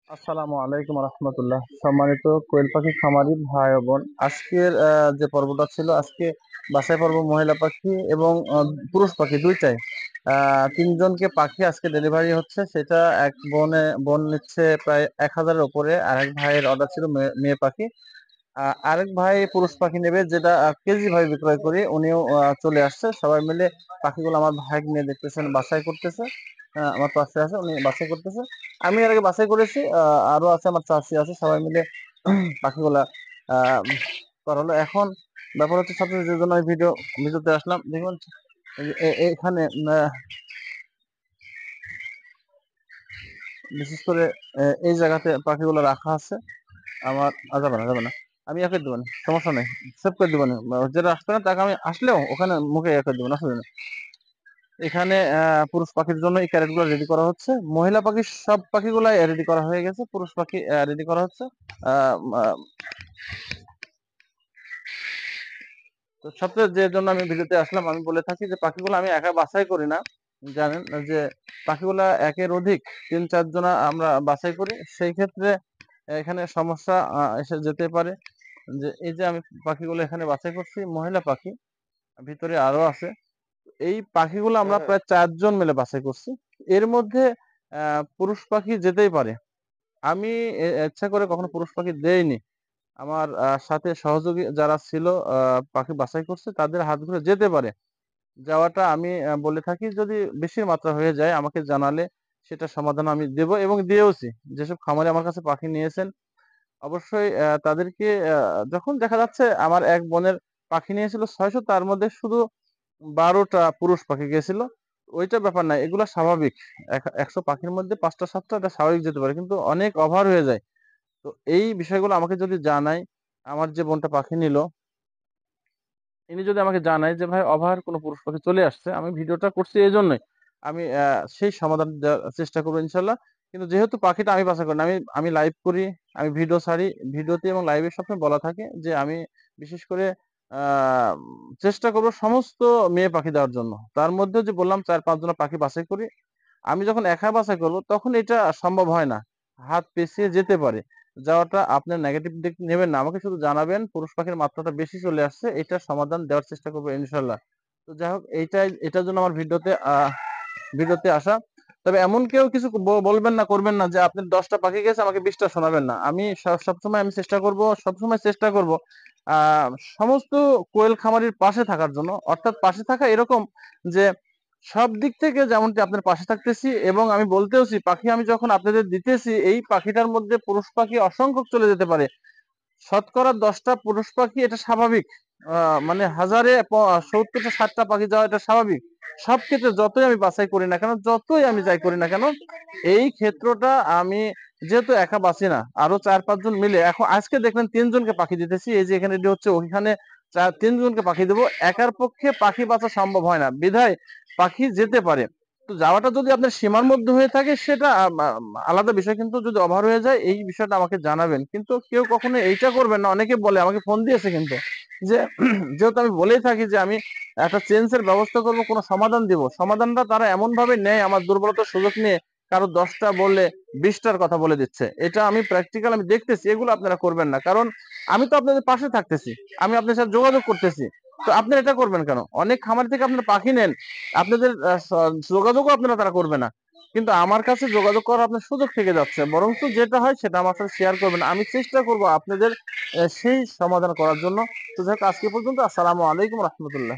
আসসালামু আলাইকুম রহমতুল্লাহ। সম্মানিত কোয়েল পাখি খামারি ভাই ও বোন, আজকের যে পর্বটা ছিল, আজকে বাছাই পর্ব মহিলা পাখি এবং পুরুষ পাখি দুইটাই। তিনজনকে পাখি আজকে ডেলিভারি হচ্ছে। সেটা এক বোন নিচ্ছে প্রায় 1,000-এর উপরে। আরেক ভাইয়ের অর্ডার ছিল মেয়ে পাখি। আরেক ভাই পুরুষ পাখি নেবে, যেটা কেজি ভাই বিক্রয় করি। উনিও চলে আসছে। সবাই মিলে পাখিগুলো আমার ভাই নিয়ে দেখতেছেন, বাছাই করতেছে। আমার পাশে আছে, উনি বাছাই করতেছে। আমি এর আগে বাছাই করেছি, আরো আছে, আমার চাচি আছে, সবাই মিলে পাখিগুলা আহ করালো। এখন ব্যাপার হচ্ছে, সাথে যে জন্য আমি ভিডিওতে আসলাম, দেখুন এখানে বিশেষ করে এই জায়গাতে পাখিগুলো রাখা আছে। আমার যাবে না, যাবে না, আমি একে দেবো না, সমস্যা নেই, সেভ করে দেবো না। যেটা আসবে না তাকে আমি আসলেও ওখানে মুখে একে দেবো না, আসলে না। এখানে পুরুষ পাখির জন্য এই ক্যারেট গুলো রেডি করা হচ্ছে। মহিলা পাখি সব পাখিগুলাই রেডি করা হয়ে গেছে, পুরুষ পাখি রেডি করা হচ্ছে। আহ, আহ, তো সবচেয়ে যে জন্য আমি ভিডিওতে আসলাম, আমি বলে থাকি যে পাখিগুলো আমি একা বাছাই করি না। জানেন যে পাখিগুলা একের অধিক 3-4 জনা আমরা বাছাই করি। সেই ক্ষেত্রে এখানে সমস্যা এসে যেতে পারে। যে এই যে আমি পাখিগুলো এখানে বাছাই করছি, মহিলা পাখি ভিতরে আরো আছে। এই পাখিগুলো আমরা প্রায় 4 জন মিলে বাছাই করছি। এর মধ্যে পুরুষ পাখি যেতেই পারে। আমি ইচ্ছা করে কখনো পুরুষ পাখি দেইনি। আমার সাথে সহযোগী যারা ছিল, পাখি বাছাই করছে, তাদের হাত ধরে যেতে পারে। যাওয়াটা আমি বলে থাকি, যদি বেশি মাত্রা হয়ে যায় আমাকে জানালে সেটা সমাধান আমি দেব এবং দিয়েওছি। যেসব খামারে আমার কাছে পাখি নিয়েছেন, অবশ্যই তাদেরকে যখন দেখা যাচ্ছে, আমার এক বোনের পাখি নিয়েছিল 600, তার মধ্যে শুধু 12টা পুরুষ পাখি গেছিল। ওইটা ব্যাপার না, এগুলা স্বাভাবিক। 100 পাখির মধ্যে 5টা 7টা এটা স্বাভাবিক যেতে পারে, কিন্তু অনেক ওভার হয়ে যায়। তো এই বিষয়গুলো আমাকে যদি জানায়, আমার যে বোনটা পাখি নিল, ইনি যদি আমাকে জানায় যে ভাই ওভার কোনো পুরুষ পাখি চলে আসছে, আমি ভিডিওটা করছি এই জন্যই, আমি সেই সমাধান দেওয়ার চেষ্টা করবো ইনশাল্লাহ। কিন্তু যেহেতু পাখিটা আমি বাছাই করি না, আমি লাইভ করি, আমি ভিডিও ছাড়ি। ভিডিওতে এবং লাইভের সবসময় বলা থাকে যে আমি বিশেষ করে আহ চেষ্টা করবো সমস্ত মেয়ে পাখি দেওয়ার জন্য। তার মধ্যে যে বললাম 4-5 জনের পাখি বাছাই করি। আমি যখন একা বাছাই করব তখন এটা সম্ভব হয় না, হাত পেছিয়ে যেতে পারে। যাওয়াটা আপনার নেগেটিভ দিক নেবেন না, আমাকে শুধু জানাবেন পুরুষ পাখির মাত্রাটা বেশি চলে আসছে, এটা সমাধান দেওয়ার চেষ্টা করবো ইনশাল্লাহ। তো যাই হোক, এটার জন্য আমার ভিডিওতে আসা। তবে এমন কেউ কিছু বলবেন না, করবেন না যে আপনি 10টা পাখি গেছে আমাকে 20টা শোনাবেন না। আমি সবসময় আমি চেষ্টা করব, সবসময় চেষ্টা করব আহ সমস্ত কোয়েল খামারির পাশে থাকার জন্য। অর্থাৎ পাশে থাকা এরকম যে সব দিক থেকে যেমনটি আপনার পাশে থাকতেছি, এবং আমি বলতেওছি পাখি আমি যখন আপনাদের দিতেছি, এই পাখিটার মধ্যে পুরুষ পাখি অসংখ্য চলে যেতে পারে। শতকরা 10টা পুরুষ পাখি, এটা স্বাভাবিক। মানে হাজারে 70টা 60টা পাখি যাওয়া এটা স্বাভাবিক। সব ক্ষেত্রে যতই আমি বাছাই করি না কেন, যতই আমি যাই করি না কেন, এই ক্ষেত্রটা আমি যেহেতু একা বাঁচি না, আরো 4-5 জন মিলে, এখন আজকে দেখলেন 3 জনকে পাখি দিতেছি। এই যে এখানে রেডি হচ্ছে, ওইখানে 3 জনকে পাখি দেবো। একার পক্ষে পাখি বাঁচা সম্ভব হয় না, বিধায় পাখি যেতে পারে। তো যাওয়াটা যদি আপনার সীমার মধ্যে হয়ে থাকে সেটা আলাদা বিষয়, কিন্তু যদি ওভার হয়ে যায় এই বিষয়টা আমাকে জানাবেন। কিন্তু কেউ কখনো এইটা করবেন না। অনেকে বলে, আমাকে ফোন দিয়েছে কিন্তু, যে যেহেতু আমি বলেই থাকি যে আমি একটা চেঞ্জের ব্যবস্থা করব, কোনো সমাধান দিব, সমাধানটা তারা এমন ভাবে নেয় আমার দুর্বলতার সুযোগ নিয়ে, কারো 10টা বললে 20টার কথা বলে দিচ্ছে। এটা আমি প্র্যাকটিক্যাল আমি দেখতেছি। এগুলো আপনারা করবেন না, কারণ আমি তো আপনাদের পাশে থাকতেছি, আমি আপনার সাথে যোগাযোগ করতেছি। তো আপনারা এটা করবেন কেন? অনেক খামার থেকে আপনারা পাখি নেন, আপনাদের যোগাযোগও আপনারা তারা করবে না, কিন্তু আমার কাছে যোগাযোগ করার আপনার সুযোগ থেকে যাচ্ছে। বরঞ্চ যেটা হয় সেটা আমার সাথে শেয়ার করবেন, আমি চেষ্টা করব আপনাদের সেই সমাধান করার জন্য। তো যাই হোক, আজকে পর্যন্ত। আসসালামু আলাইকুম রহমতুল্লাহ।